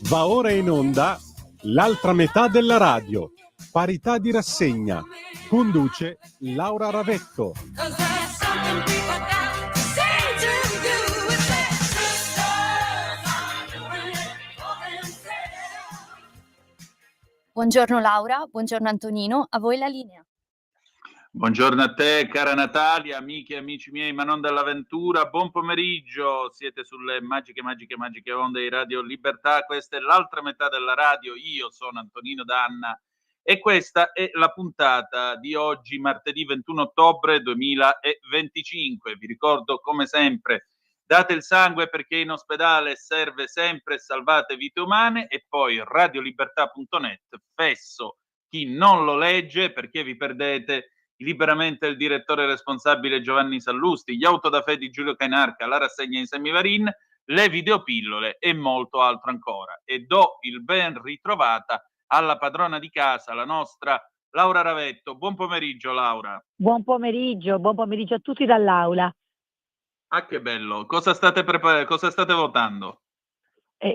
Va ora in onda l'altra metà della radio, parità di rassegna. Conduce Laura Ravetto. Buongiorno Laura, buongiorno Antonino, a voi la linea. Buongiorno a te, cara Natalia, amiche e amici miei, ma non dell'avventura. Buon pomeriggio, siete sulle magiche onde di Radio Libertà. Questa è l'altra metà della radio. Io sono Antonino Danna e questa è la puntata di oggi, martedì 21 ottobre 2025. Vi ricordo, come sempre, date il sangue perché in ospedale serve sempre, salvate vite umane. E poi radiolibertà.net, fesso chi non lo legge perché vi perdete liberamente il direttore responsabile Giovanni Sallusti, gli autodafè di Giulio Cainarca, la rassegna in Semivarin, le videopillole e molto altro ancora. E do il ben ritrovata alla padrona di casa, la nostra Laura Ravetto. Buon pomeriggio, Laura. Buon pomeriggio a tutti dall'aula. Ah, che bello. Cosa state votando?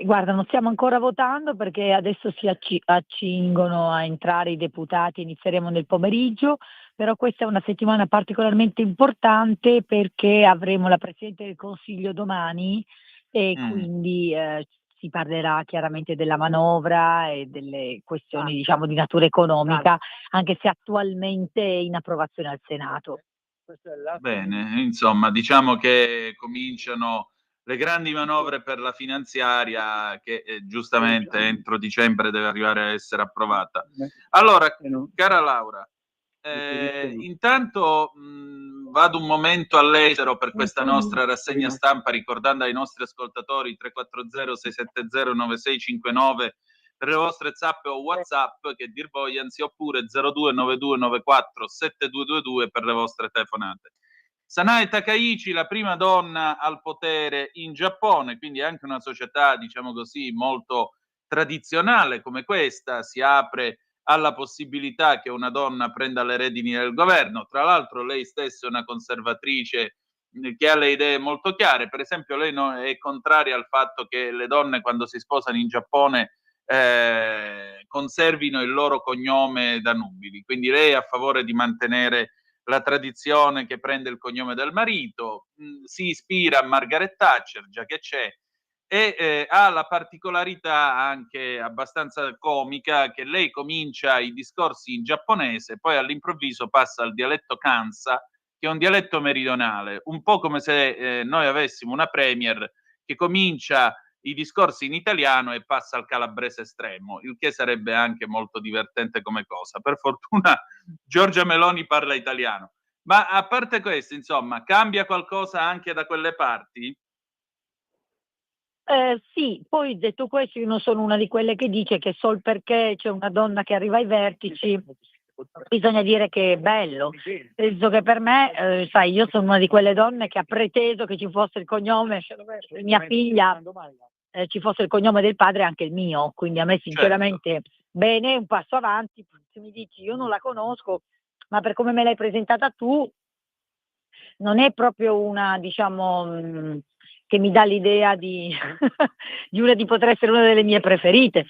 Guarda, non stiamo ancora votando perché adesso si accingono a entrare i deputati, inizieremo nel pomeriggio, però questa è una settimana particolarmente importante perché avremo la Presidente del Consiglio domani e quindi si parlerà chiaramente della manovra e delle questioni diciamo di natura economica, anche se attualmente è in approvazione al Senato. Bene, insomma, diciamo che cominciano le grandi manovre per la finanziaria che giustamente entro dicembre deve arrivare a essere approvata. Allora, cara Laura, intanto vado un momento all'estero per questa nostra rassegna stampa ricordando ai nostri ascoltatori 340-670-9659 per le vostre zappe o WhatsApp che dir vogliansi, oppure 0292947222 per le vostre telefonate. Sanae Takaichi, la prima donna al potere in Giappone, quindi anche una società, diciamo così, molto tradizionale come questa, si apre alla possibilità che una donna prenda le redini del governo. Tra l'altro lei stessa è una conservatrice che ha le idee molto chiare. Per esempio lei è contraria al fatto che le donne quando si sposano in Giappone conservino il loro cognome da nubili, quindi lei è a favore di mantenere la tradizione che prende il cognome del marito, si ispira a Margaret Thatcher, già che c'è, e ha la particolarità anche abbastanza comica che lei comincia i discorsi in giapponese, poi all'improvviso passa al dialetto Kansa, che è un dialetto meridionale, un po' come se noi avessimo una premier che comincia i discorsi in italiano e passa al calabrese estremo, il che sarebbe anche molto divertente come cosa. Per fortuna Giorgia Meloni parla italiano. Ma a parte questo, insomma, cambia qualcosa anche da quelle parti? Sì, poi detto questo io non sono una di quelle che dice che sol perché c'è una donna che arriva ai vertici bisogna dire che è bello. Penso che per me, sai, io sono una di quelle donne che ha preteso che ci fosse il cognome di mia figlia, ci fosse il cognome del padre e anche il mio, quindi a me sinceramente bene, un passo avanti. Se mi dici io non la conosco, ma per come me l'hai presentata tu non è proprio una, diciamo, che mi dà l'idea di di poter essere una delle mie preferite,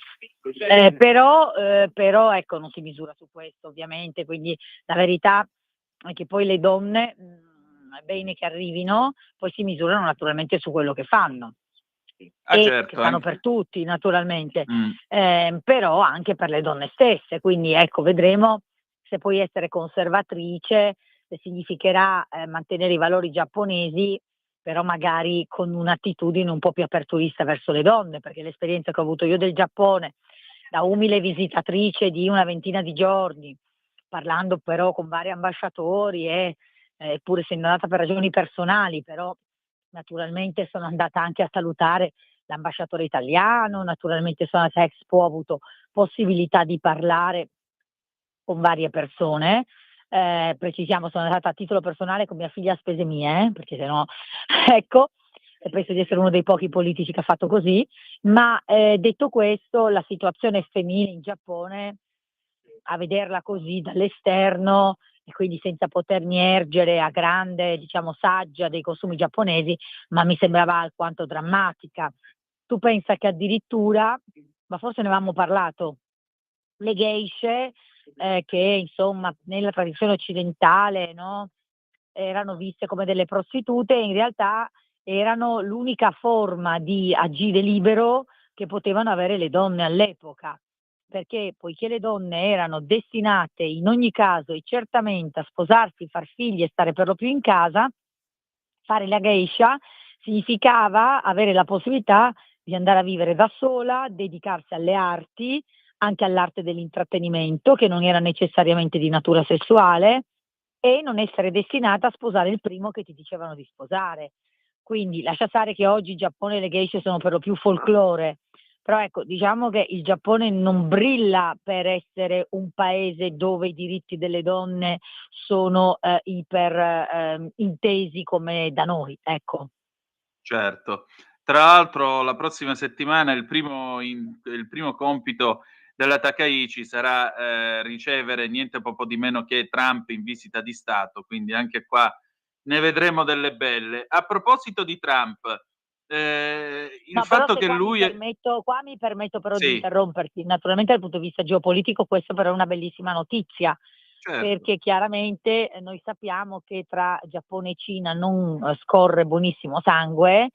però ecco non si misura su questo ovviamente, quindi la verità è che poi le donne è bene che arrivino, poi si misurano naturalmente su quello che fanno. Certo, che fanno per tutti naturalmente, però anche per le donne stesse, quindi ecco vedremo se puoi essere conservatrice, se significherà mantenere i valori giapponesi, però magari con un'attitudine un po' più aperturista verso le donne, perché l'esperienza che ho avuto io del Giappone, da umile visitatrice di una ventina di giorni, parlando però con vari ambasciatori pur essendo andata per ragioni personali, però naturalmente sono andata anche a salutare l'ambasciatore italiano, naturalmente sono andata a Expo, ho avuto possibilità di parlare con varie persone, precisiamo sono andata a titolo personale con mia figlia a spese mie, perché sennò ecco, e penso di essere uno dei pochi politici che ha fatto così, ma detto questo la situazione femminile in Giappone, a vederla così dall'esterno e quindi senza potermi ergere a grande, diciamo, saggia dei costumi giapponesi, ma mi sembrava alquanto drammatica. Tu pensa che addirittura, ma forse ne avevamo parlato, le geishe, che insomma nella tradizione occidentale, no, erano viste come delle prostitute, in realtà erano l'unica forma di agire libero che potevano avere le donne all'epoca, perché poiché le donne erano destinate in ogni caso e certamente a sposarsi, far figli e stare per lo più in casa, fare la geisha significava avere la possibilità di andare a vivere da sola, dedicarsi alle arti, anche all'arte dell'intrattenimento, che non era necessariamente di natura sessuale, e non essere destinata a sposare il primo che ti dicevano di sposare. Quindi lascia stare che oggi in Giappone le geishe sono per lo più folklore, però ecco, diciamo che il Giappone non brilla per essere un paese dove i diritti delle donne sono iper intesi come da noi, ecco. Certo. Tra l'altro la prossima settimana il primo compito della Takaichi sarà, ricevere niente poco di meno che Trump in visita di Stato, quindi anche qua ne vedremo delle belle. A proposito di Trump, il No, però fatto se che lui è qua mi permetto però di sì, interromperti. Naturalmente dal punto di vista geopolitico questo però è una bellissima notizia, certo. perché chiaramente noi sappiamo che tra Giappone e Cina non scorre buonissimo sangue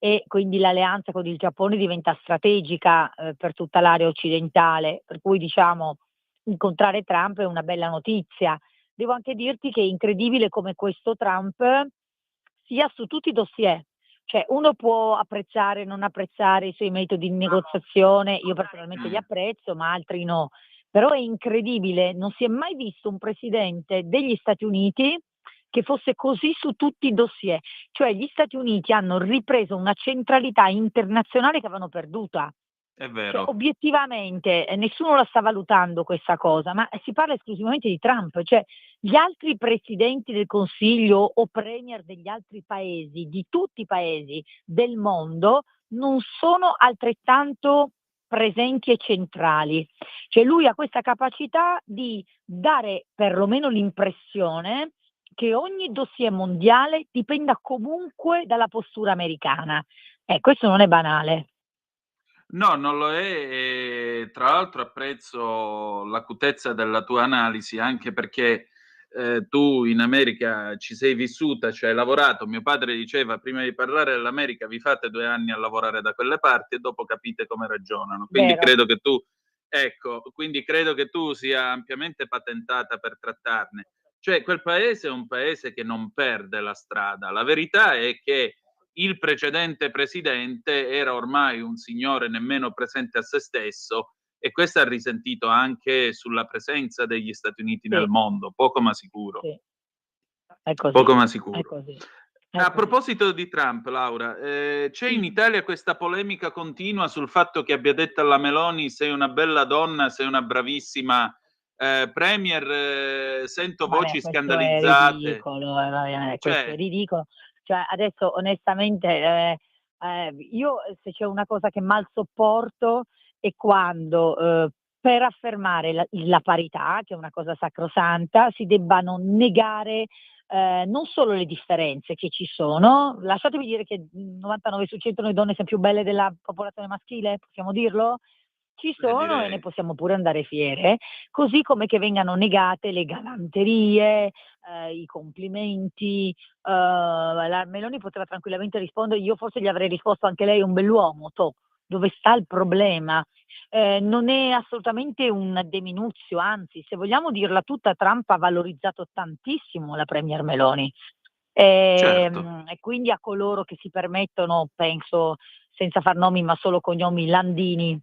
e quindi l'alleanza con il Giappone diventa strategica per tutta l'area occidentale, per cui diciamo incontrare Trump è una bella notizia. Devo anche dirti che è incredibile come questo Trump sia su tutti i dossier. Cioè uno può apprezzare, non apprezzare i suoi metodi di negoziazione, io personalmente li apprezzo, ma altri no. Però è incredibile, non si è mai visto un presidente degli Stati Uniti che fosse così su tutti i dossier. Cioè gli Stati Uniti hanno ripreso una centralità internazionale che avevano perduta. È Cioè, vero. obiettivamente nessuno la sta valutando questa cosa, ma si parla esclusivamente di Trump, cioè gli altri presidenti del Consiglio o premier degli altri paesi, di tutti i paesi del mondo, non sono altrettanto presenti e centrali. Cioè lui ha questa capacità di dare perlomeno l'impressione che ogni dossier mondiale dipenda comunque dalla postura americana. Questo non è banale. No, non lo è e tra l'altro apprezzo l'acutezza della tua analisi, anche perché, tu in America ci sei vissuta, ci hai lavorato. Mio padre diceva: "Prima di parlare dell'America vi fate 2 anni a lavorare da quelle parti e dopo capite come ragionano". Quindi Vero. credo che tu quindi credo che tu sia ampiamente patentata per trattarne. Cioè quel paese è un paese che non perde la strada. La verità è che il precedente presidente era ormai un signore nemmeno presente a se stesso e questo ha risentito anche sulla presenza degli Stati Uniti nel Sì, mondo, poco ma sicuro. sì, è così, Poco ma è sicuro. così, è A così. proposito di Trump, Laura, c'è in Sì. Italia questa polemica continua sul fatto che abbia detto alla Meloni: "Sei una bella donna, sei una bravissima, premier", sento Vabbè, voci questo è scandalizzate. ridicolo, questo è Cioè ridicolo. Cioè adesso onestamente, io se c'è una cosa che mal sopporto è quando, per affermare la parità, che è una cosa sacrosanta, si debbano negare, non solo le differenze che ci sono, lasciatemi dire che 99 su 100 noi donne siam più belle della popolazione maschile, possiamo dirlo? Ci sono e ne direi. possiamo pure andare fiere, così come che vengano negate le galanterie, i complimenti. La Meloni poteva tranquillamente rispondere, io forse gli avrei risposto: "Anche lei è un bell'uomo, toh, dove sta il problema?" Non è assolutamente un deminuzio, anzi, se vogliamo dirla tutta, Trump ha valorizzato tantissimo la premier Meloni. Certo. E quindi a coloro che si permettono, penso, senza far nomi ma solo cognomi, Landini,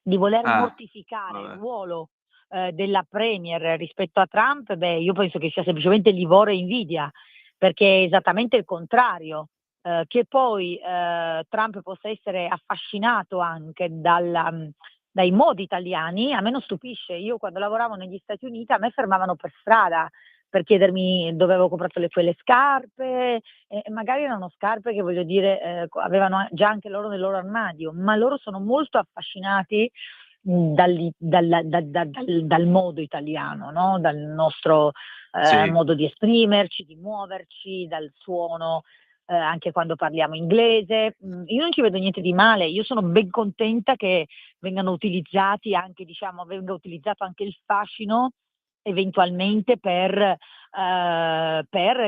di voler Ah, mortificare il vabbè. ruolo, della premier rispetto a Trump, beh, io penso che sia semplicemente livore e invidia, perché è esattamente il contrario. Che poi, Trump possa essere affascinato anche dai modi italiani, a me non stupisce. Io quando lavoravo negli Stati Uniti a me fermavano per strada per chiedermi dove avevo comprato quelle scarpe, e magari erano scarpe che voglio dire, avevano già anche loro nel loro armadio, ma loro sono molto affascinati, dal modo italiano, no, dal nostro, Sì. modo di esprimerci, di muoverci, dal suono, anche quando parliamo inglese. Io non ci vedo niente di male, io sono ben contenta che vengano utilizzati anche, diciamo, venga utilizzato anche il fascino eventualmente per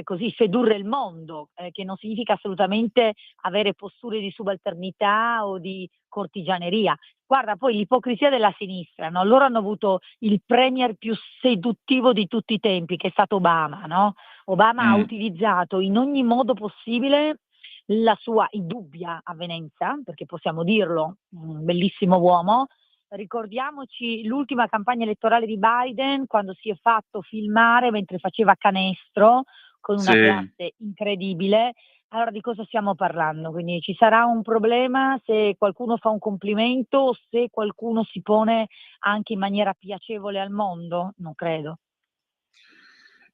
così sedurre il mondo, che non significa assolutamente avere posture di subalternità o di cortigianeria. Guarda, poi l'ipocrisia della sinistra, no? Loro hanno avuto il premier più seduttivo di tutti i tempi, che è stato Obama, no? Obama ha utilizzato in ogni modo possibile la sua indubbia avvenenza, perché possiamo dirlo, un bellissimo uomo. Ricordiamoci l'ultima campagna elettorale di Biden, quando si è fatto filmare mentre faceva canestro con una classe incredibile. Allora di cosa stiamo parlando? Quindi ci sarà un problema se qualcuno fa un complimento o se qualcuno si pone anche in maniera piacevole al mondo? Non credo.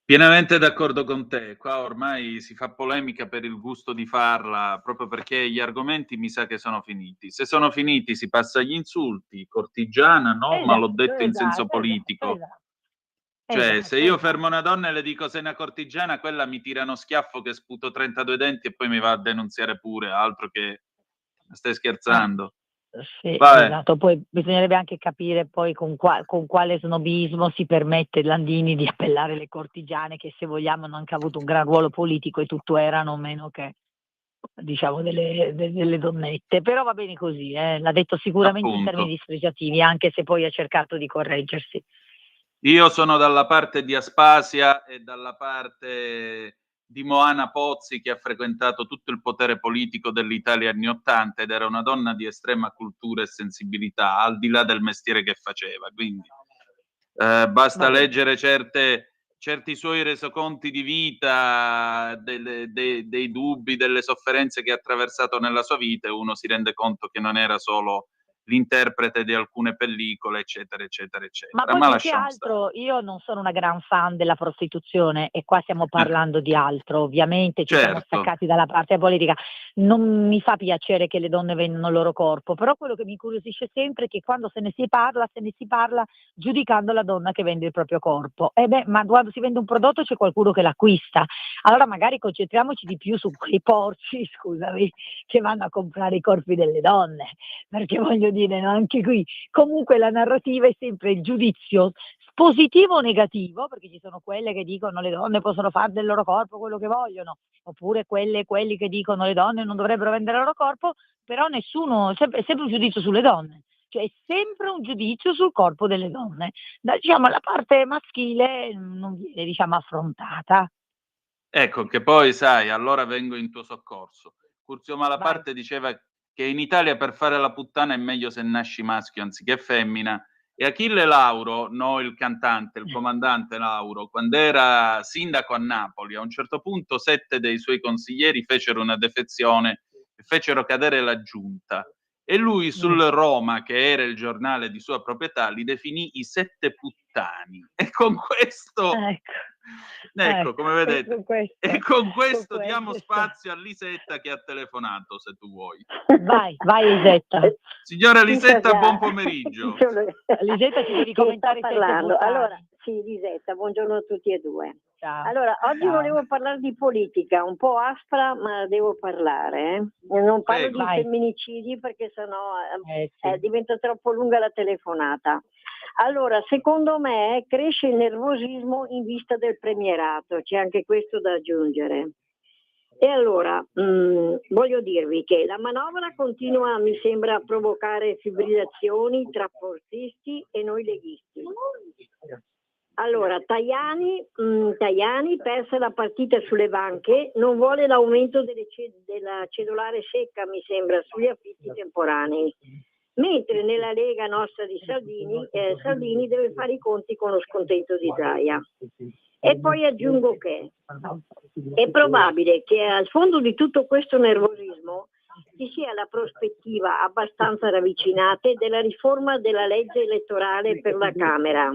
Pienamente d'accordo con te. Qua ormai si fa polemica per il gusto di farla, proprio perché gli argomenti mi sa che sono finiti. Se sono finiti si passa agli insulti, cortigiana, no, ma l'ho detto in senso politico. Cioè, se io fermo una donna e le dico sei una cortigiana, quella mi tira uno schiaffo che sputo 32 denti e poi mi va a denunziare pure, altro che stai scherzando. Sì, esatto. Poi bisognerebbe anche capire poi con quale snobismo si permette Landini di appellare le cortigiane, che se vogliamo hanno anche avuto un gran ruolo politico e tutto erano meno che, diciamo, delle donnette. Però va bene così, l'ha detto sicuramente in termini dispregiativi, anche se poi ha cercato di correggersi. Io sono dalla parte di Aspasia e dalla parte di Moana Pozzi, che ha frequentato tutto il potere politico dell'Italia anni '80 ed era una donna di estrema cultura e sensibilità, al di là del mestiere che faceva. Quindi basta leggere certi suoi resoconti di vita, dei dubbi, delle sofferenze che ha attraversato nella sua vita, e uno si rende conto che non era solo l'interprete di alcune pellicole, eccetera, eccetera, eccetera. Ma poi più che altro io non sono una gran fan della prostituzione e qua stiamo parlando di altro, ovviamente ci siamo staccati dalla parte politica. Non mi fa piacere che le donne vendano il loro corpo, però quello che mi incuriosisce sempre è che quando se ne si parla giudicando la donna che vende il proprio corpo. Ma quando si vende un prodotto c'è qualcuno che l'acquista, allora magari concentriamoci di più su quei porci, scusami, che vanno a comprare i corpi delle donne, perché voglio dire, no? Anche qui comunque la narrativa è sempre il giudizio positivo o negativo, perché ci sono quelle che dicono le donne possono fare del loro corpo quello che vogliono, oppure quelli che dicono le donne non dovrebbero vendere il loro corpo, però nessuno, è sempre un giudizio sulle donne, cioè è sempre un giudizio sul corpo delle donne. Diciamo la parte maschile non viene, diciamo, affrontata. Ecco, che poi sai, allora vengo in tuo soccorso. Curzio Malaparte diceva che in Italia per fare la puttana è meglio se nasci maschio anziché femmina, e Achille Lauro, no il cantante, il comandante Lauro, quando era sindaco a Napoli, a un certo punto 7 dei suoi consiglieri fecero una defezione e fecero cadere la giunta. E lui sul Roma, che era il giornale di sua proprietà, li definì i 7 puttani. E con questo... Ecco, come vedete, e con questo diamo spazio a Lisetta che ha telefonato, se tu vuoi. Vai Lisetta. Signora Lisetta, buon pomeriggio. Lisetta, ci devi commentare parlando. Allora, sì, Lisetta, buongiorno a tutti e due. Ciao. Allora, oggi volevo parlare di politica, un po' aspra, ma devo parlare. Non parlo di femminicidi perché sennò diventa troppo lunga la telefonata. Allora, secondo me cresce il nervosismo in vista del premierato, c'è anche questo da aggiungere. E allora, voglio dirvi che la manovra continua, mi sembra, a provocare fibrillazioni tra forzisti e noi leghisti. Allora, Tajani, persa la partita sulle banche, non vuole l'aumento della cedolare secca, mi sembra, sugli affitti temporanei. Mentre nella Lega nostra di Salvini deve fare i conti con lo scontento di Zaia. E poi aggiungo che è probabile che al fondo di tutto questo nervosismo ci sia la prospettiva abbastanza ravvicinata della riforma della legge elettorale per la Camera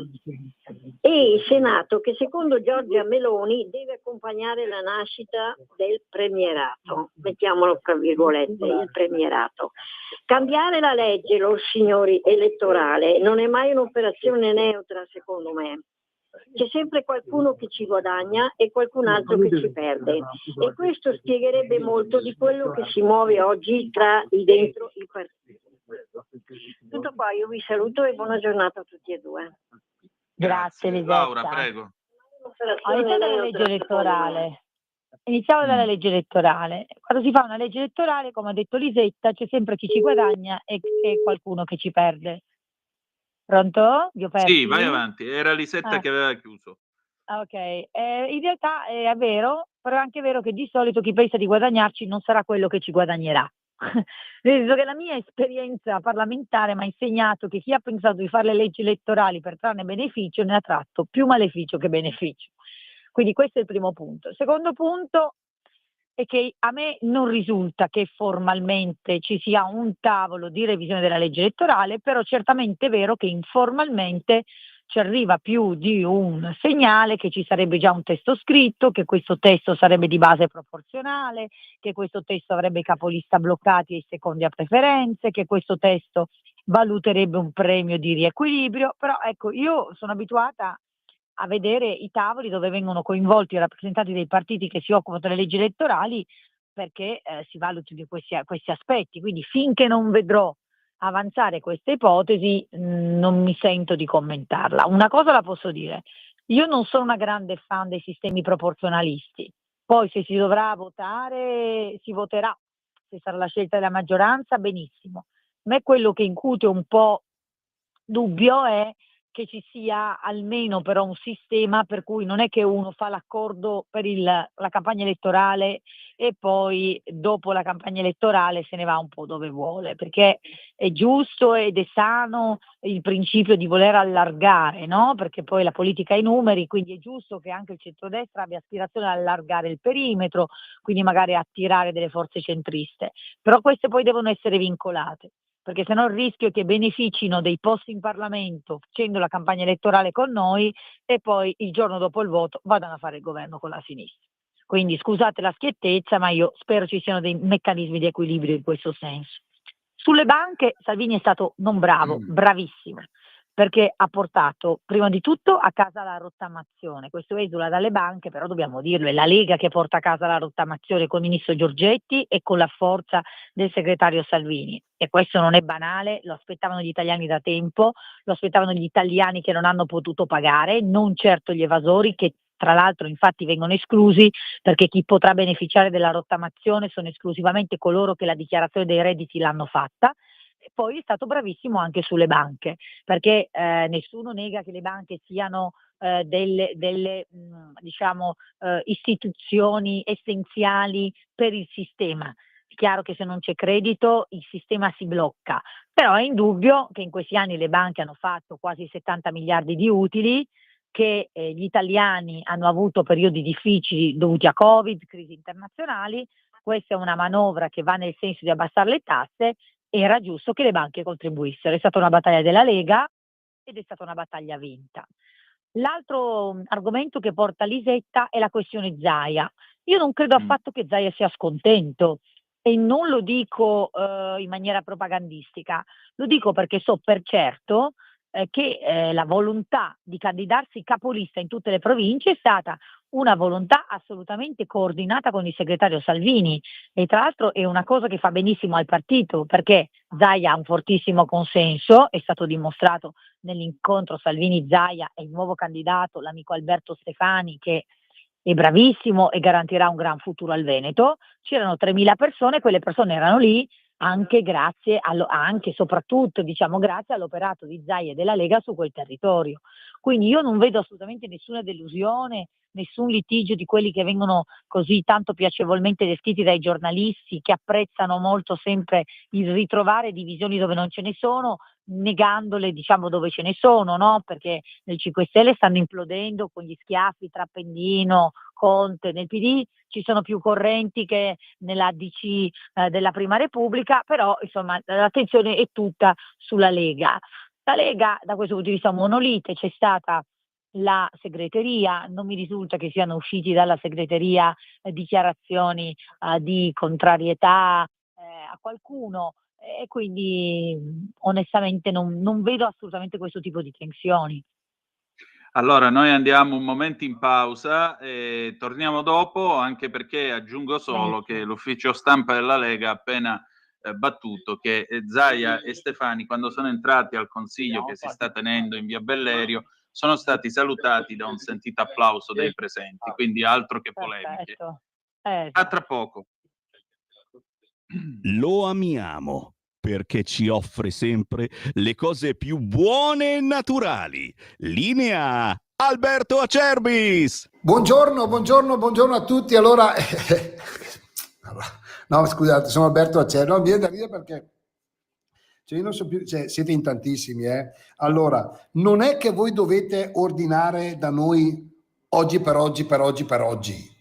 e il Senato, che secondo Giorgia Meloni deve accompagnare la nascita del premierato, mettiamolo tra virgolette, il premierato. Cambiare la legge, signori, elettorale non è mai un'operazione neutra, secondo me. C'è sempre qualcuno che ci guadagna e qualcun altro che ci perde. E questo spiegherebbe molto di quello che si muove oggi dentro i partiti. Tutto qua, io vi saluto e buona giornata a tutti e due. Grazie Lisetta. Laura, prego. Iniziamo dalla legge elettorale. Iniziamo dalla legge elettorale. Quando si fa una legge elettorale, come ha detto Lisetta, c'è sempre chi ci guadagna e qualcuno che ci perde. Pronto? Vi ho persi? Sì, vai avanti. Era Lisetta che aveva chiuso. Ok, in realtà è vero, però è anche vero che di solito chi pensa di guadagnarci non sarà quello che ci guadagnerà. Nel senso che la mia esperienza parlamentare mi ha insegnato che chi ha pensato di fare le leggi elettorali per trarne beneficio ne ha tratto più maleficio che beneficio. Quindi questo è il primo punto. Il secondo punto è che a me non risulta che formalmente ci sia un tavolo di revisione della legge elettorale, però certamente è vero che informalmente ci arriva più di un segnale che ci sarebbe già un testo scritto, che questo testo sarebbe di base proporzionale, che questo testo avrebbe i capolista bloccati e i secondi a preferenze, che questo testo valuterebbe un premio di riequilibrio, però ecco, io sono abituata a vedere i tavoli dove vengono coinvolti i rappresentanti dei partiti che si occupano delle leggi elettorali perché si valutino questi aspetti, quindi finché non vedrò avanzare questa ipotesi non mi sento di commentarla. Una cosa la posso dire, io non sono una grande fan dei sistemi proporzionalisti, poi se si dovrà votare si voterà, se sarà la scelta della maggioranza benissimo. A me quello che incute un po' dubbio è che ci sia almeno però un sistema per cui non è che uno fa l'accordo per la campagna elettorale e poi dopo la campagna elettorale se ne va un po' dove vuole, perché è giusto ed è sano il principio di voler allargare, no? Perché poi la politica ha i numeri, quindi è giusto che anche il centrodestra abbia aspirazione ad allargare il perimetro, quindi magari attirare delle forze centriste, però queste poi devono essere vincolate, perché sennò il rischio è che beneficino dei posti in Parlamento facendo la campagna elettorale con noi e poi il giorno dopo il voto vadano a fare il governo con la sinistra. Quindi scusate la schiettezza, ma io spero ci siano dei meccanismi di equilibrio in questo senso. Sulle banche Salvini è stato non bravo, bravissimo, perché ha portato prima di tutto a casa la rottamazione. Questo esula dalle banche, però dobbiamo dirlo, è la Lega che porta a casa la rottamazione con il ministro Giorgetti e con la forza del segretario Salvini. E questo non è banale, lo aspettavano gli italiani da tempo, lo aspettavano gli italiani che non hanno potuto pagare, non certo gli evasori che tra l'altro infatti vengono esclusi perché chi potrà beneficiare della rottamazione sono esclusivamente coloro che la dichiarazione dei redditi l'hanno fatta. E poi è stato bravissimo anche sulle banche, perché nessuno nega che le banche siano delle istituzioni essenziali per il sistema. È chiaro che se non c'è credito il sistema si blocca, però è indubbio che in questi anni le banche hanno fatto quasi 70 miliardi di utili, che gli italiani hanno avuto periodi difficili dovuti a Covid, crisi internazionali. Questa è una manovra che va nel senso di abbassare le tasse, era giusto che le banche contribuissero. È stata una battaglia della Lega ed è stata una battaglia vinta. L'altro argomento che porta Lisetta è la questione Zaia. Io non credo affatto che Zaia sia scontento e non lo dico in maniera propagandistica, lo dico perché so per certo che la volontà di candidarsi capolista in tutte le province è stata una volontà assolutamente coordinata con il segretario Salvini e tra l'altro è una cosa che fa benissimo al partito perché Zaia ha un fortissimo consenso, è stato dimostrato nell'incontro Salvini-Zaia e il nuovo candidato, l'amico Alberto Stefani, che è bravissimo e garantirà un gran futuro al Veneto. C'erano 3.000 persone, quelle persone erano lì anche grazie, anche soprattutto diciamo grazie all'operato di Zaia e della Lega su quel territorio. Quindi io non vedo assolutamente nessuna delusione, nessun litigio di quelli che vengono così tanto piacevolmente descritti dai giornalisti che apprezzano molto sempre il ritrovare divisioni dove non ce ne sono, negandole diciamo dove ce ne sono, no? Perché nel 5 Stelle stanno implodendo con gli schiaffi tra Appendino, Conte, nel PD ci sono più correnti che nella DC della Prima Repubblica, però insomma l'attenzione è tutta sulla Lega. La Lega da questo punto di vista è un monolite, c'è stata la segreteria, non mi risulta che siano usciti dalla segreteria dichiarazioni di contrarietà a qualcuno e quindi onestamente non vedo assolutamente questo tipo di tensioni. Allora, noi andiamo un momento in pausa e torniamo dopo, anche perché aggiungo solo che l'ufficio stampa della Lega ha appena battuto che Zaia e Stefani, quando sono entrati al consiglio che si sta tenendo in via Bellerio, sono stati salutati da un sentito applauso dei presenti, quindi altro che polemiche. A tra poco. Lo amiamo perché ci offre sempre le cose più buone e naturali. Linea Alberto Acerbis. Buongiorno a tutti. Allora, no, scusate, sono Alberto Acerbis. No, mi viene da ridere perché io non so più, siete in tantissimi. Allora, non è che voi dovete ordinare da noi oggi per oggi.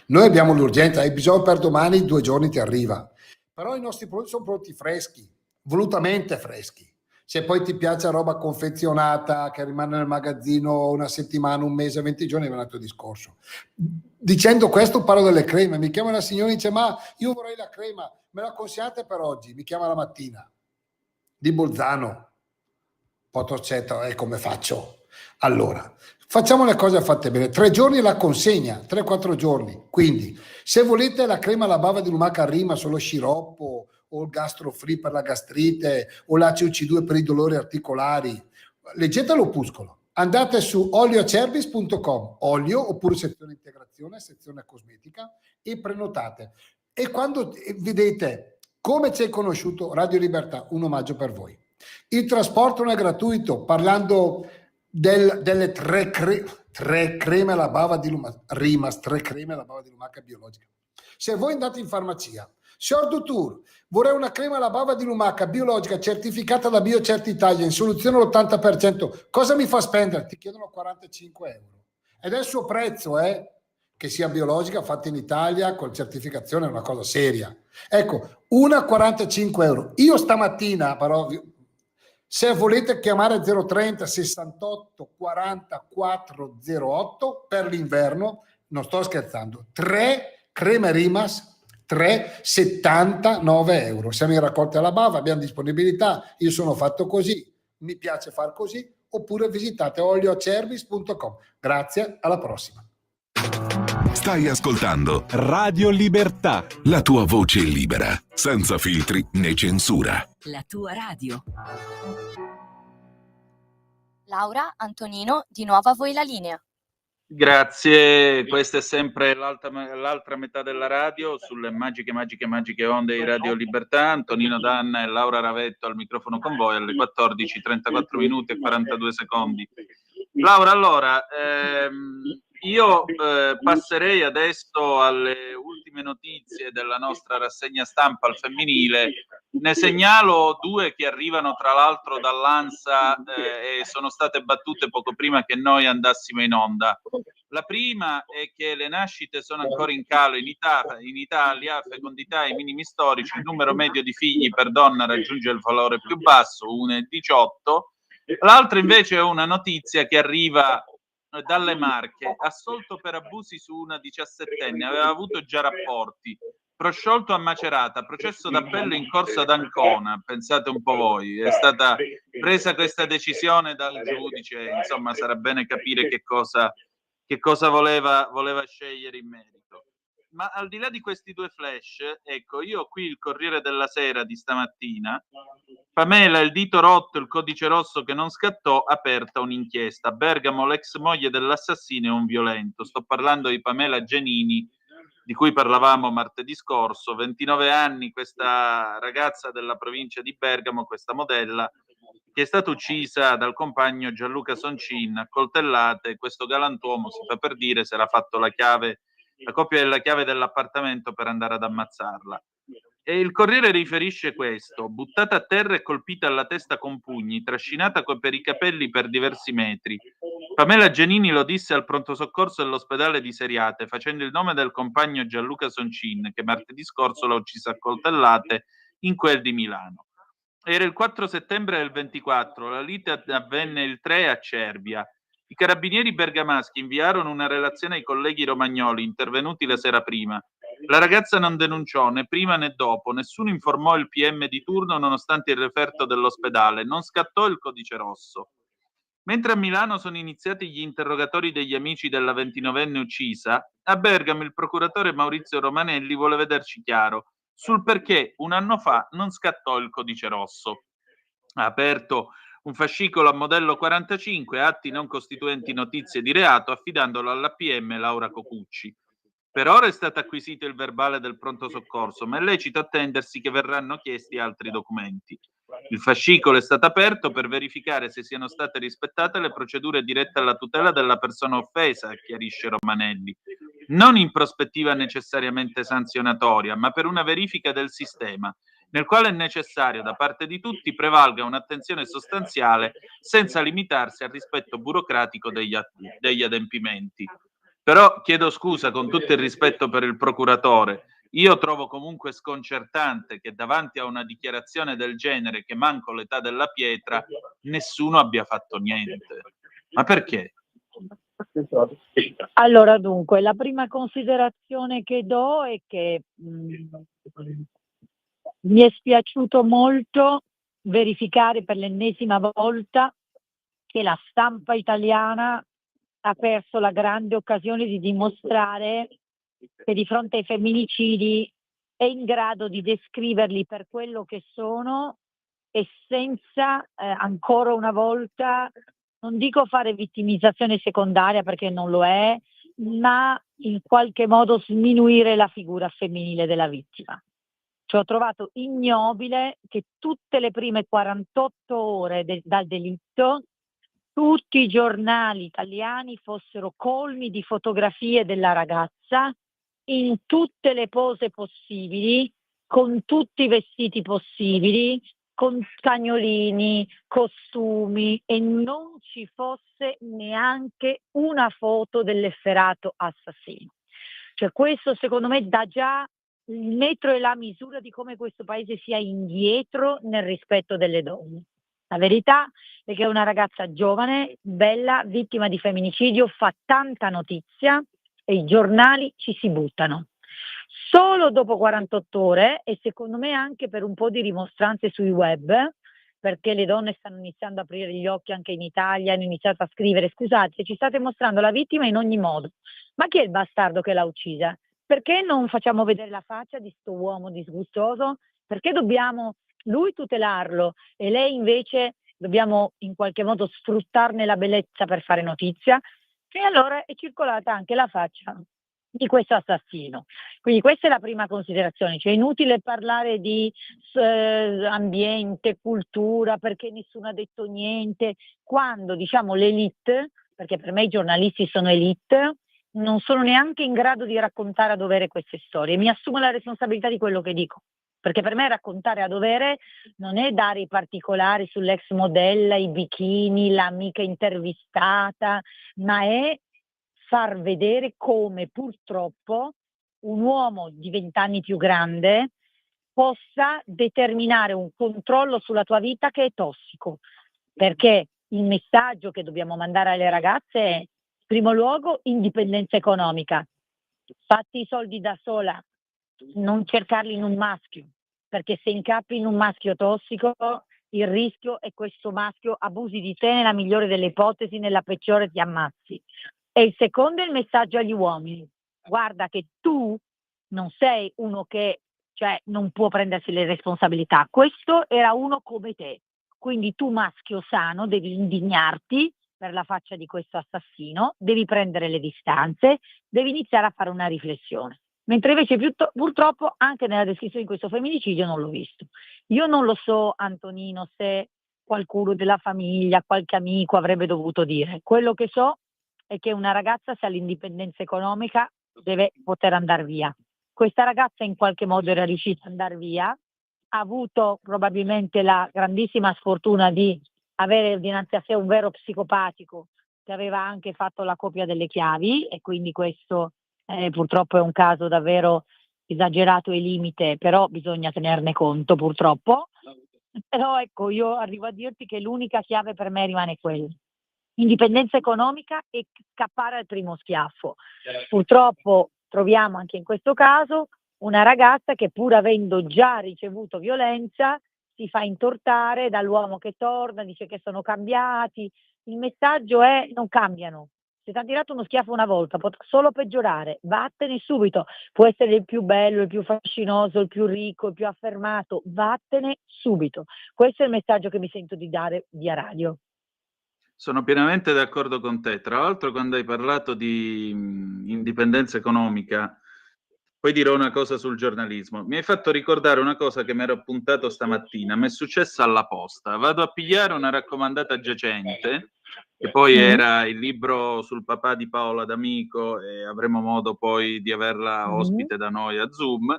Noi abbiamo l'urgenza, hai bisogno per domani, 2 giorni ti arriva. Però i nostri prodotti sono prodotti freschi, volutamente freschi. Se poi ti piace roba confezionata che rimane nel magazzino una settimana, un mese, 20 giorni, è un altro discorso. Dicendo questo parlo delle creme. Mi chiama una signora e dice: ma io vorrei la crema, me la consigliate per oggi? Mi chiama la mattina, di Bolzano, Potorcetto, e come faccio? Allora, facciamo le cose fatte bene. 3 giorni la consegna, 3-4 giorni. Quindi, se volete la crema alla bava di lumaca Rima, solo sciroppo, o il gastro free per la gastrite, o l'ACUC2 per i dolori articolari, leggete l'opuscolo. Andate su olioacerbis.com, olio oppure sezione integrazione, sezione cosmetica, e prenotate. E quando vedete come ci hai conosciuto Radio Libertà, un omaggio per voi. Il trasporto non è gratuito, parlando delle 3 creme alla bava di lumaca Rimas, 3 creme alla bava di lumaca biologica. Se voi andate in farmacia, Short Tour, vorrei una crema alla bava di lumaca biologica certificata da BioCert Italia in soluzione all'80%, cosa mi fa spendere? Ti chiedono 45 euro. Ed è il suo prezzo, che sia biologica, fatta in Italia, con certificazione, è una cosa seria. Ecco, una 45 euro. Io stamattina, però, se volete chiamare 030 68 40 408 per l'inverno, non sto scherzando, 3 creme Rimas, 3,79 euro. Siamo in raccolta alla bava, abbiamo disponibilità, io sono fatto così, mi piace far così, oppure visitate olioacerbis.com. Grazie, alla prossima. Stai ascoltando Radio Libertà, la tua voce libera, senza filtri né censura. La tua radio. Laura, Antonino, di nuovo a voi la linea. Grazie, questa è sempre l'altra metà della radio sulle magiche onde di Radio Libertà. Antonino Danna e Laura Ravetto al microfono con voi alle 14:34 minuti e 42 secondi. Laura, allora, io passerei adesso alle ultime notizie della nostra rassegna stampa al femminile. Ne segnalo 2 che arrivano tra l'altro dall'ANSA e sono state battute poco prima che noi andassimo in onda. La prima è che le nascite sono ancora in calo in Italia, fecondità ai minimi storici, il numero medio di figli per donna raggiunge il valore più basso, 1,18. L'altra invece è una notizia che arriva dalle Marche, assolto per abusi su una 17enne, aveva avuto già rapporti, prosciolto a Macerata, processo d'appello in corso ad Ancona, pensate un po' voi, è stata presa questa decisione dal giudice, insomma sarà bene capire che cosa voleva scegliere in merito. Ma al di là di questi 2 flash, ecco, io ho qui il Corriere della Sera di stamattina. Pamela, il dito rotto, il codice rosso che non scattò, aperta un'inchiesta. Bergamo, l'ex moglie dell'assassino è un violento. Sto parlando di Pamela Giannini, di cui parlavamo martedì scorso. 29 anni, questa ragazza della provincia di Bergamo, questa modella, che è stata uccisa dal compagno Gianluca Soncin a coltellate. Questo galantuomo, si fa per dire, si era fatto la copia della chiave dell'appartamento per andare ad ammazzarla. E il Corriere riferisce questo: buttata a terra e colpita alla testa con pugni, trascinata per i capelli per diversi metri. Pamela Giannini lo disse al pronto soccorso dell'ospedale di Seriate, facendo il nome del compagno Gianluca Soncin, che martedì scorso l'ha uccisa a coltellate in quel di Milano. Era il 4 settembre del 24, la lite avvenne il 3 a Cervia. I carabinieri bergamaschi inviarono una relazione ai colleghi romagnoli intervenuti la sera prima. La ragazza non denunciò né prima né dopo, nessuno informò il PM di turno nonostante il referto dell'ospedale, non scattò il codice rosso. Mentre a Milano sono iniziati gli interrogatori degli amici della 29enne uccisa, a Bergamo il procuratore Maurizio Romanelli vuole vederci chiaro sul perché un anno fa non scattò il codice rosso. Ha aperto un fascicolo a modello 45, atti non costituenti notizie di reato, affidandolo alla PM Laura Cocucci. Per ora è stato acquisito il verbale del pronto soccorso, ma è lecito attendersi che verranno chiesti altri documenti. Il fascicolo è stato aperto per verificare se siano state rispettate le procedure dirette alla tutela della persona offesa, chiarisce Romanelli, non in prospettiva necessariamente sanzionatoria, ma per una verifica del sistema, nel quale è necessario da parte di tutti prevalga un'attenzione sostanziale senza limitarsi al rispetto burocratico degli adempimenti. Però chiedo scusa, con tutto il rispetto per il procuratore, io trovo comunque sconcertante che davanti a una dichiarazione del genere, che manco l'età della pietra, nessuno abbia fatto niente. Ma perché? Allora, dunque, la prima considerazione che do è che mi è spiaciuto molto verificare per l'ennesima volta che la stampa italiana ha perso la grande occasione di dimostrare che di fronte ai femminicidi è in grado di descriverli per quello che sono e senza ancora una volta, non dico fare vittimizzazione secondaria perché non lo è, ma in qualche modo sminuire la figura femminile della vittima. Cioè, ho trovato ignobile che tutte le prime 48 ore dal delitto tutti i giornali italiani fossero colmi di fotografie della ragazza in tutte le pose possibili, con tutti i vestiti possibili, con cagnolini, costumi, e non ci fosse neanche una foto dell'efferato assassino. Cioè, questo secondo me dà già il metro e la misura di come questo paese sia indietro nel rispetto delle donne. La verità è che una ragazza giovane, bella, vittima di femminicidio, fa tanta notizia e i giornali ci si buttano. Solo dopo 48 ore, e secondo me anche per un po' di rimostranze sui web, perché le donne stanno iniziando a aprire gli occhi anche in Italia, hanno iniziato a scrivere: scusate, ci state mostrando la vittima in ogni modo, ma chi è il bastardo che l'ha uccisa? Perché non facciamo vedere la faccia di sto uomo disgustoso? Perché dobbiamo lui tutelarlo e lei invece dobbiamo in qualche modo sfruttarne la bellezza per fare notizia? E allora è circolata anche la faccia di questo assassino. Quindi questa è la prima considerazione, cioè è inutile parlare di ambiente, cultura, perché nessuno ha detto niente, quando diciamo l'elite, perché per me i giornalisti sono elite, non sono neanche in grado di raccontare a dovere queste storie. Mi assumo la responsabilità di quello che dico, perché per me raccontare a dovere non è dare i particolari sull'ex modella, i bikini, l'amica intervistata, ma è far vedere come purtroppo un uomo di 20 anni più grande possa determinare un controllo sulla tua vita che è tossico, perché il messaggio che dobbiamo mandare alle ragazze è, in primo luogo, indipendenza economica. Fatti i soldi da sola, non cercarli in un maschio, perché se incappi in un maschio tossico il rischio è questo maschio abusi di te nella migliore delle ipotesi, nella peggiore ti ammazzi. E il secondo è il messaggio agli uomini: guarda che tu non sei uno che non può prendersi le responsabilità, questo era uno come te, quindi tu maschio sano devi indignarti per la faccia di questo assassino, devi prendere le distanze, devi iniziare a fare una riflessione. Mentre invece purtroppo anche nella descrizione di questo femminicidio non l'ho visto. Io non lo so, Antonino, se qualcuno della famiglia, qualche amico avrebbe dovuto dire. Quello che so è che una ragazza, se ha l'indipendenza economica, deve poter andare via. Questa ragazza in qualche modo era riuscita ad andare via, ha avuto probabilmente la grandissima sfortuna di avere dinanzi a sé un vero psicopatico che aveva anche fatto la copia delle chiavi, e quindi questo purtroppo è un caso davvero esagerato e limite, però bisogna tenerne conto purtroppo. Però ecco, io arrivo a dirti che l'unica chiave per me rimane quella: indipendenza economica e scappare al primo schiaffo. Purtroppo troviamo anche in questo caso una ragazza che, pur avendo già ricevuto violenza, si fa intortare dall'uomo che torna, dice che sono cambiati. Il messaggio è: non cambiano. Se ti ha tirato uno schiaffo una volta, potrà solo peggiorare, vattene subito. Può essere il più bello, il più fascinoso, il più ricco, il più affermato, vattene subito. Questo è il messaggio che mi sento di dare via radio. Sono pienamente d'accordo con te. Tra l'altro, quando hai parlato di indipendenza economica, poi dirò una cosa sul giornalismo. Mi hai fatto ricordare una cosa che mi ero appuntato stamattina. Mi è successa alla posta. Vado a pigliare una raccomandata giacente, che poi era il libro sul papà di Paola D'Amico, e avremo modo poi di averla ospite da noi a Zoom.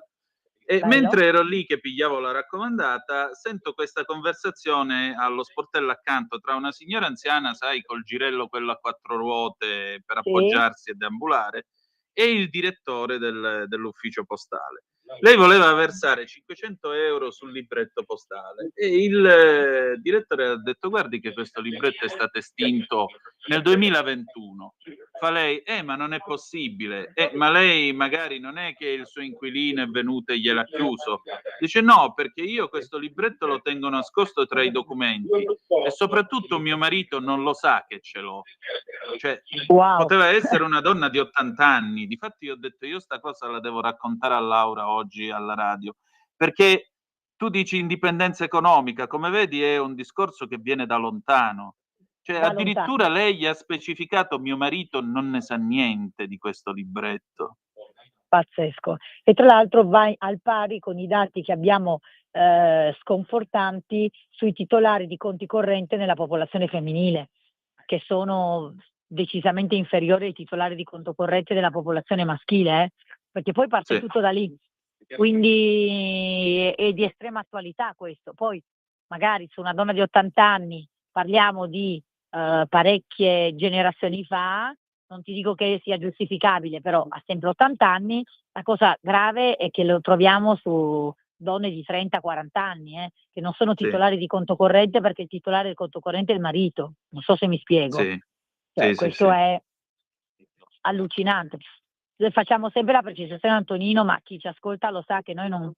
E mentre ero lì che pigliavo la raccomandata, sento questa conversazione allo sportello accanto tra una signora anziana, sai, col girello quello a 4 ruote per appoggiarsi e deambulare, e il direttore dell'ufficio postale. Lei voleva versare 500 euro sul libretto postale e il direttore ha detto: guardi che questo libretto è stato estinto nel 2021. Fa lei: ma non è possibile, ma lei magari non è che il suo inquilino è venuto e gliel'ha chiuso? Dice: no, perché io questo libretto lo tengo nascosto tra i documenti e soprattutto mio marito non lo sa che ce l'ho. Cioè, poteva essere una donna di 80 anni. Difatti io ho detto: io sta cosa la devo raccontare a Laura oggi alla radio, perché tu dici indipendenza economica, come vedi è un discorso che viene da lontano. Cioè, addirittura lei gli ha specificato: mio marito non ne sa niente di questo libretto. Pazzesco. E tra l'altro vai al pari con i dati che abbiamo sconfortanti sui titolari di conti corrente nella popolazione femminile, che sono decisamente inferiori ai titolari di conto corrente della popolazione maschile, perché poi parte tutto da lì. Quindi è di estrema attualità questo. Poi magari su una donna di 80 anni parliamo di parecchie generazioni fa, non ti dico che sia giustificabile, però ha sempre 80 anni. La cosa grave è che lo troviamo su donne di 30-40 anni, che non sono titolari di conto corrente, perché il titolare del conto corrente è il marito. Non so se mi spiego. Questo è allucinante. Facciamo sempre la precisazione, Antonino, ma chi ci ascolta lo sa che noi non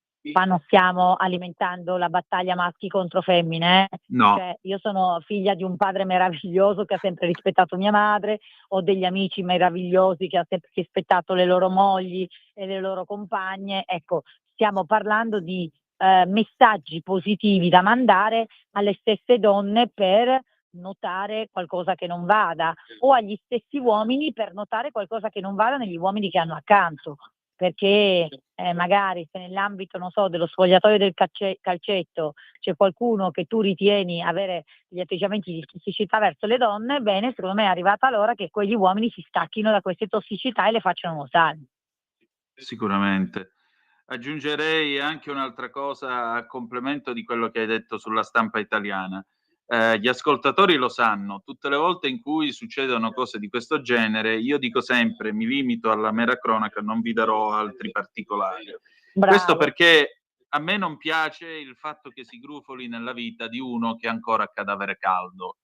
stiamo alimentando la battaglia maschi contro femmine. No. Cioè, io sono figlia di un padre meraviglioso che ha sempre rispettato mia madre, ho degli amici meravigliosi che hanno sempre rispettato le loro mogli e le loro compagne. Ecco, stiamo parlando di messaggi positivi da mandare alle stesse donne per notare qualcosa che non vada, o agli stessi uomini per notare qualcosa che non vada negli uomini che hanno accanto, perché magari se nell'ambito, non so, dello spogliatoio del calcetto c'è qualcuno che tu ritieni avere gli atteggiamenti di tossicità verso le donne, bene, secondo me è arrivata l'ora che quegli uomini si stacchino da queste tossicità e le facciano notare. Sicuramente. Aggiungerei anche un'altra cosa a complemento di quello che hai detto sulla stampa italiana. Gli ascoltatori lo sanno, tutte le volte in cui succedono cose di questo genere, io dico sempre: mi limito alla mera cronaca, non vi darò altri particolari. Bravo. Questo perché a me non piace il fatto che si grufoli nella vita di uno che è ancora a cadavere caldo.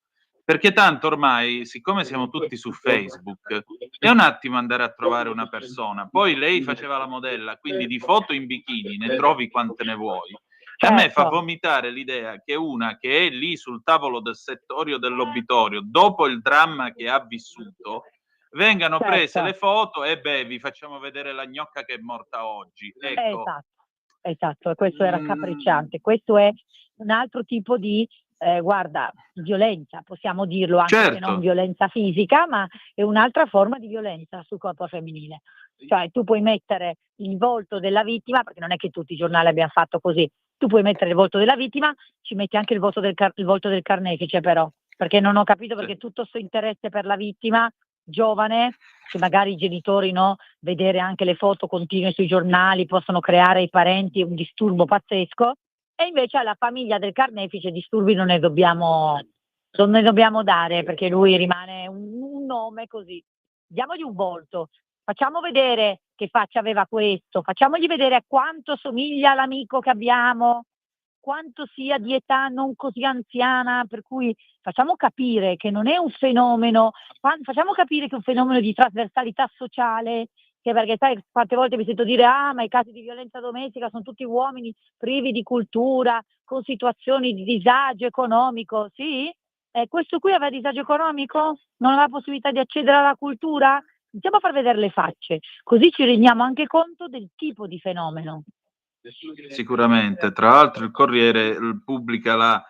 Perché tanto ormai, siccome siamo tutti su Facebook, è un attimo andare a trovare una persona. Poi lei faceva la modella, quindi di foto in bikini ne trovi quante ne vuoi. E a me fa vomitare l'idea che una che è lì sul tavolo del settorio dell'obitorio, dopo il dramma che ha vissuto, vengano prese le foto e vi facciamo vedere la gnocca che è morta oggi. Ecco. Esatto, questo è raccapricciante. Questo è un altro tipo di violenza, possiamo dirlo, anche se non violenza fisica, ma è un'altra forma di violenza sul corpo femminile. Cioè, tu puoi mettere il volto della vittima, perché non è che tutti i giornali abbiano fatto così, tu puoi mettere il volto della vittima, ci metti anche il volto del carnefice, però, perché non ho capito perché tutto questo interesse per la vittima giovane, che magari i genitori, vedere anche le foto continue sui giornali, possono creare ai parenti un disturbo pazzesco, e invece alla famiglia del carnefice disturbi non ne dobbiamo dare, perché lui rimane un nome così. Diamogli un volto, facciamo vedere che faccia aveva questo, facciamogli vedere a quanto somiglia all'amico che abbiamo, quanto sia di età non così anziana, per cui facciamo capire che non è un fenomeno, facciamo capire che è un fenomeno di trasversalità sociale, che perché sai, quante volte mi sento dire ma i casi di violenza domestica sono tutti uomini privi di cultura, con situazioni di disagio economico, sì? Questo qui aveva disagio economico? Non aveva possibilità di accedere alla cultura? Iniziamo a far vedere le facce, così ci rendiamo anche conto del tipo di fenomeno. Sicuramente, tra l'altro il Corriere pubblica la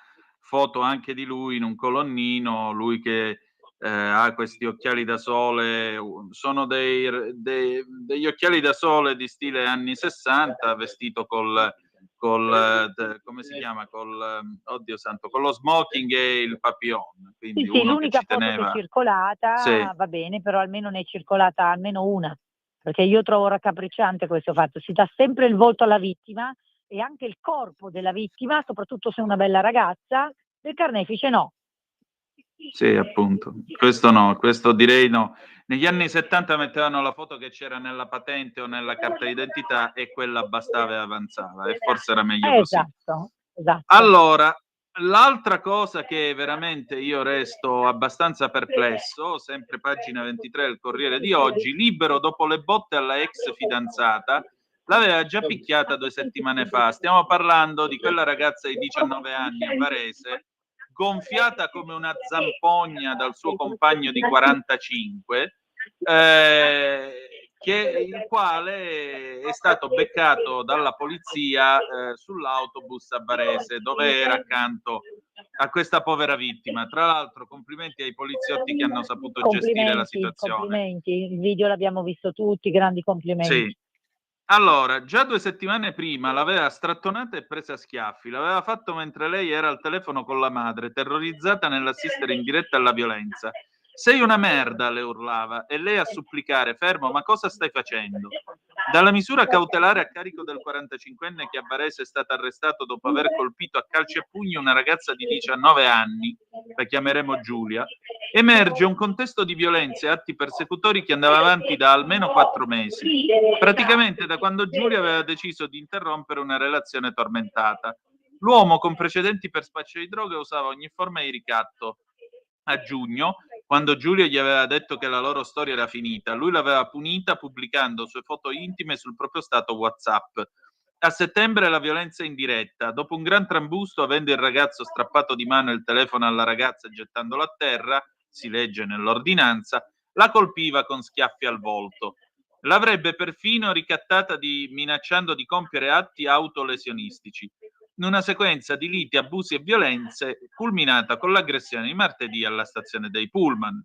foto anche di lui in un colonnino, lui che ha questi occhiali da sole, sono degli occhiali da sole di stile anni 60, vestito col come si chiama? Oddio santo, con lo smoking e il papillon, quindi Sì, uno che l'unica ci foto che è teneva. circolata, Sì. va bene, però almeno ne è circolata almeno una, perché io trovo raccapricciante questo fatto. Si dà sempre il volto alla vittima e anche il corpo della vittima, soprattutto se è una bella ragazza, del carnefice no. Sì, appunto. Questo no, questo direi no. Negli anni 70 mettevano la foto che c'era nella patente o nella carta d'identità e quella bastava e avanzava, e forse era meglio così. Esatto. Allora, l'altra cosa che veramente io resto abbastanza perplesso, sempre pagina 23 del Corriere di oggi, Libero dopo le botte alla ex fidanzata, l'aveva già picchiata 2 settimane fa. Stiamo parlando di quella ragazza di 19 anni a Varese, gonfiata come una zampogna dal suo compagno di 45, il quale è stato beccato dalla polizia sull'autobus a Varese, dove era accanto a questa povera vittima. Tra l'altro, complimenti ai poliziotti che hanno saputo gestire la situazione. Complimenti, il video l'abbiamo visto tutti, grandi complimenti. Sì. Allora, già 2 settimane prima l'aveva strattonata e presa a schiaffi. L'aveva fatto mentre lei era al telefono con la madre, terrorizzata nell'assistere in diretta alla violenza. Sei una merda, le urlava, e lei a supplicare, fermo, ma cosa stai facendo? Dalla misura cautelare a carico del 45enne che a Varese è stato arrestato dopo aver colpito a calci e pugni una ragazza di 19 anni, la chiameremo Giulia, emerge un contesto di violenze e atti persecutori che andava avanti da almeno 4 mesi, praticamente da quando Giulia aveva deciso di interrompere una relazione tormentata. L'uomo con precedenti per spaccio di droga usava ogni forma di ricatto. A giugno, quando Giulia gli aveva detto che la loro storia era finita, lui l'aveva punita pubblicando sue foto intime sul proprio stato WhatsApp. A settembre la violenza in diretta. Dopo un gran trambusto, avendo il ragazzo strappato di mano il telefono alla ragazza e gettandolo a terra, si legge nell'ordinanza, la colpiva con schiaffi al volto. L'avrebbe perfino ricattata minacciando di compiere atti autolesionistici, in una sequenza di liti, abusi e violenze culminata con l'aggressione di martedì alla stazione dei Pullman.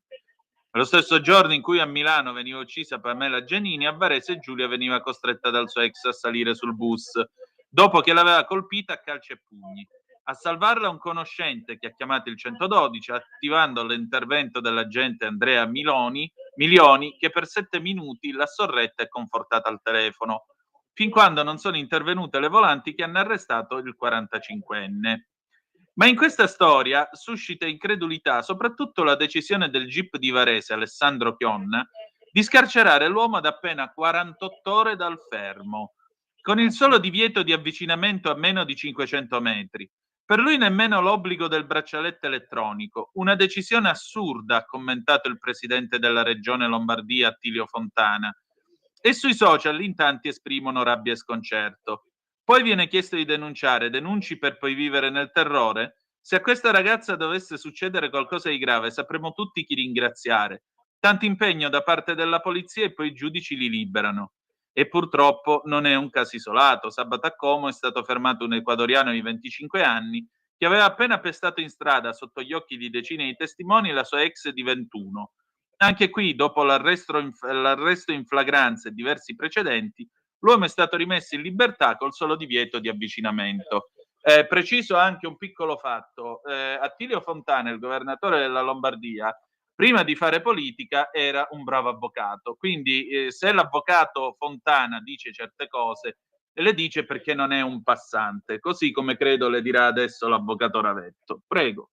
Lo stesso giorno in cui a Milano veniva uccisa Pamela Giannini, a Varese Giulia veniva costretta dal suo ex a salire sul bus, dopo che l'aveva colpita a calci e pugni. A salvarla un conoscente che ha chiamato il 112, attivando l'intervento dell'agente Andrea Milioni, che per 7 minuti l'ha sorretta e confortata al telefono, fin quando non sono intervenute le volanti che hanno arrestato il 45enne. Ma in questa storia suscita incredulità soprattutto la decisione del GIP di Varese, Alessandro Chionna, di scarcerare l'uomo ad appena 48 ore dal fermo, con il solo divieto di avvicinamento a meno di 500 metri. Per lui nemmeno l'obbligo del braccialetto elettronico, una decisione assurda, ha commentato il presidente della regione Lombardia, Attilio Fontana. E sui social in tanti esprimono rabbia e sconcerto. Poi viene chiesto di denunciare, denunci per poi vivere nel terrore? Se a questa ragazza dovesse succedere qualcosa di grave, sapremo tutti chi ringraziare. Tanto impegno da parte della polizia e poi i giudici li liberano. E purtroppo non è un caso isolato. Sabato a Como è stato fermato un ecuadoriano di 25 anni che aveva appena pestato in strada sotto gli occhi di decine di testimoni la sua ex di 21. Anche qui, dopo l'arresto in flagranza e diversi precedenti, l'uomo è stato rimesso in libertà col solo divieto di avvicinamento. Preciso anche un piccolo fatto. Attilio Fontana, il governatore della Lombardia, prima di fare politica era un bravo avvocato. Quindi se l'avvocato Fontana dice certe cose, le dice perché non è un passante, così come credo le dirà adesso l'avvocato Ravetto. Prego.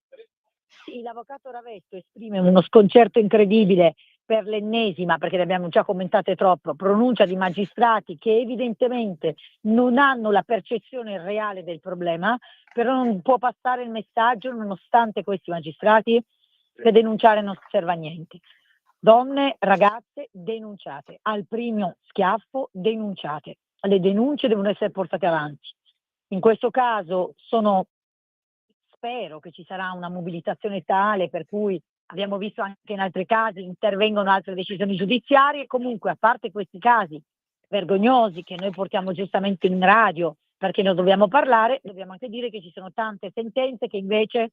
Sì, l'avvocato Ravetto esprime uno sconcerto incredibile per l'ennesima, perché le abbiamo già commentate troppo, pronuncia di magistrati che evidentemente non hanno la percezione reale del problema, però non può passare il messaggio, nonostante questi magistrati, che denunciare non serve a niente. Donne, ragazze, denunciate. Al primo schiaffo, denunciate. Le denunce devono essere portate avanti. In questo caso spero che ci sarà una mobilitazione tale per cui abbiamo visto anche in altri casi intervengono altre decisioni giudiziarie. Comunque, a parte questi casi vergognosi che noi portiamo giustamente in radio perché ne dobbiamo parlare, dobbiamo anche dire che ci sono tante sentenze che invece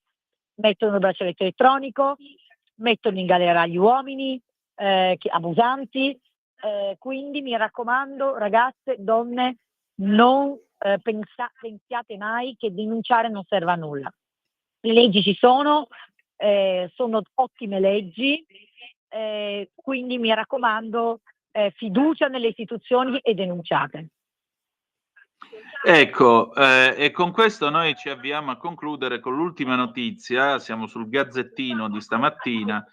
mettono il braccialetto elettronico, mettono in galera gli uomini abusanti, quindi mi raccomando, ragazze, donne, non pensiate mai che denunciare non serva a nulla. Le leggi ci sono ottime leggi, quindi mi raccomando, fiducia nelle istituzioni e denunciate. Ecco, e con questo noi ci avviamo a concludere con l'ultima notizia, siamo sul Gazzettino di stamattina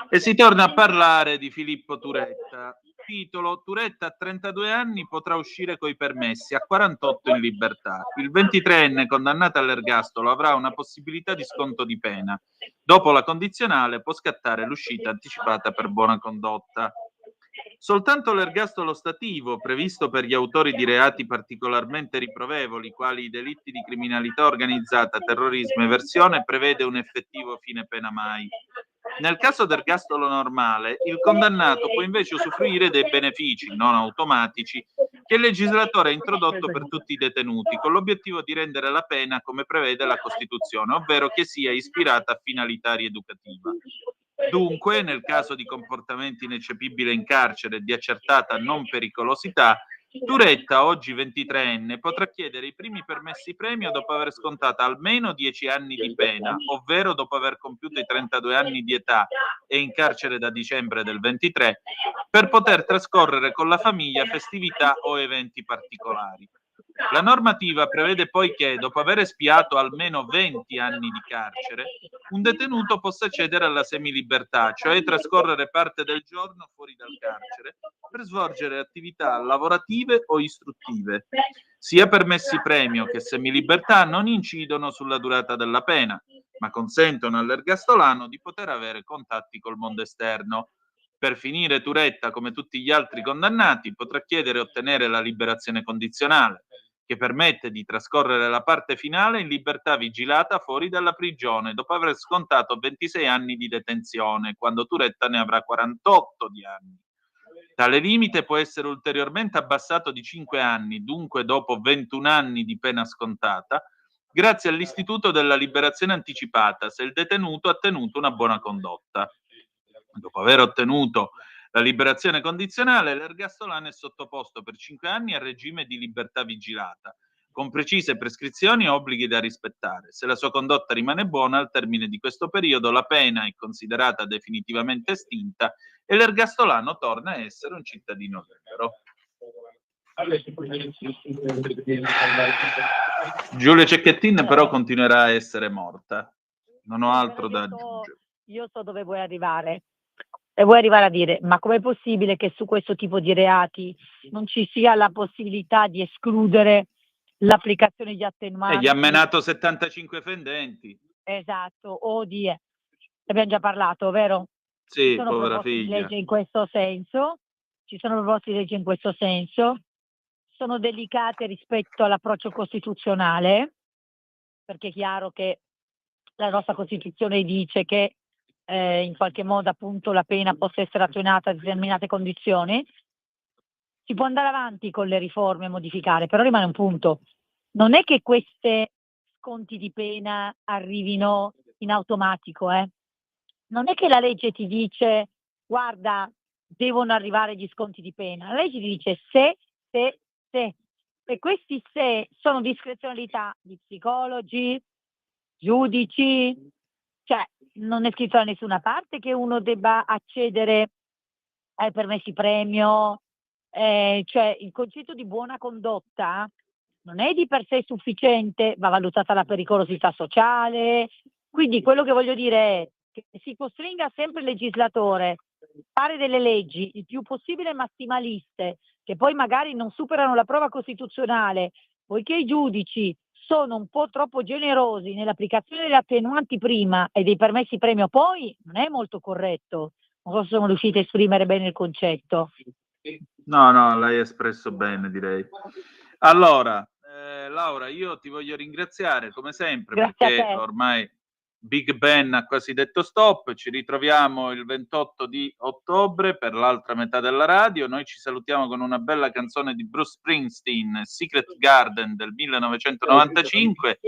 e si torna a parlare di Filippo Turetta. Titolo: Turetta a 32 anni potrà uscire coi permessi, a 48 in libertà. Il 23enne condannato all'ergastolo avrà una possibilità di sconto di pena. Dopo la condizionale può scattare l'uscita anticipata per buona condotta. Soltanto l'ergastolo stativo, previsto per gli autori di reati particolarmente riprovevoli, quali i delitti di criminalità organizzata, terrorismo e eversione, prevede un effettivo fine pena mai. Nel caso d'ergastolo normale, il condannato può invece usufruire dei benefici non automatici che il legislatore ha introdotto per tutti i detenuti, con l'obiettivo di rendere la pena come prevede la Costituzione, ovvero che sia ispirata a finalità rieducativa. Dunque, nel caso di comportamenti ineccepibili in carcere e di accertata non pericolosità, Turetta, oggi 23enne, potrà chiedere i primi permessi premio dopo aver scontato almeno 10 anni di pena, ovvero dopo aver compiuto i 32 anni di età e in carcere da dicembre del 23, per poter trascorrere con la famiglia festività o eventi particolari. La normativa prevede poi che, dopo aver espiato almeno 20 anni di carcere, un detenuto possa accedere alla semilibertà, cioè trascorrere parte del giorno fuori dal carcere per svolgere attività lavorative o istruttive. Sia permessi premio che semilibertà non incidono sulla durata della pena, ma consentono all'ergastolano di poter avere contatti col mondo esterno. Per finire, Turetta, come tutti gli altri condannati, potrà chiedere e ottenere la liberazione condizionale, che permette di trascorrere la parte finale in libertà vigilata fuori dalla prigione, dopo aver scontato 26 anni di detenzione, quando Turetta ne avrà 48 di anni. Tale limite può essere ulteriormente abbassato di 5 anni, dunque dopo 21 anni di pena scontata, grazie all'istituto della liberazione anticipata, se il detenuto ha tenuto una buona condotta. Dopo aver ottenuto la liberazione condizionale, l'ergastolano è sottoposto per 5 anni al regime di libertà vigilata, con precise prescrizioni e obblighi da rispettare. Se la sua condotta rimane buona, al termine di questo periodo la pena è considerata definitivamente estinta e l'ergastolano torna a essere un cittadino libero. Giulia Cecchettin però continuerà a essere morta. Non ho altro da aggiungere. Io so dove vuoi arrivare. E vuoi arrivare a dire, ma com'è possibile che su questo tipo di reati non ci sia la possibilità di escludere l'applicazione di attenuanti? Gli ha menato 75 fendenti. Esatto, ne abbiamo già parlato, vero? Sì, povera figlia. Legge in questo senso, ci sono proposte di legge in questo senso, sono delicate rispetto all'approccio costituzionale, perché è chiaro che la nostra Costituzione dice che in qualche modo appunto la pena possa essere attenuata a determinate condizioni. Si può andare avanti con le riforme e modificare, però rimane un punto. Non è che queste sconti di pena arrivino in automatico, Non è che la legge ti dice, guarda, devono arrivare gli sconti di pena. La legge ti dice se. E questi se sono discrezionalità di psicologi, giudici, cioè non è scritto da nessuna parte che uno debba accedere ai permessi premio, cioè il concetto di buona condotta non è di per sé sufficiente, va valutata la pericolosità sociale, quindi quello che voglio dire è che si costringa sempre il legislatore a fare delle leggi il più possibile massimaliste, che poi magari non superano la prova costituzionale, poiché i giudici sono un po' troppo generosi nell'applicazione delle attenuanti prima e dei permessi premio poi, non è molto corretto. Non so se sono riuscita a esprimere bene il concetto. No, l'hai espresso bene, direi. Allora, Laura, io ti voglio ringraziare come sempre. Grazie perché a te. Ormai Big Ben ha quasi detto stop. Ci ritroviamo il 28 di ottobre per l'altra metà della radio. Noi ci salutiamo con una bella canzone di Bruce Springsteen, Secret Garden del 1995.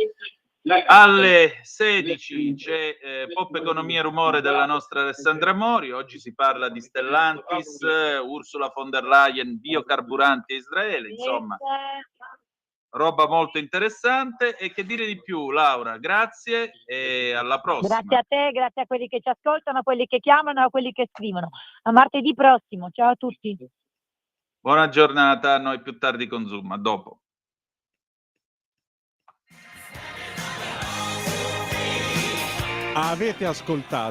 Alle 16 c'è Pop Economia Rumore della nostra Alessandra Mori. Oggi si parla di Stellantis, Ursula von der Leyen, biocarburanti e Israele, insomma roba molto interessante. E che dire di più, Laura? Grazie e alla prossima. Grazie a te, grazie a quelli che ci ascoltano, a quelli che chiamano, a quelli che scrivono. A martedì prossimo, ciao a tutti. Buona giornata, a noi più tardi con Zoom, a dopo. Avete ascoltato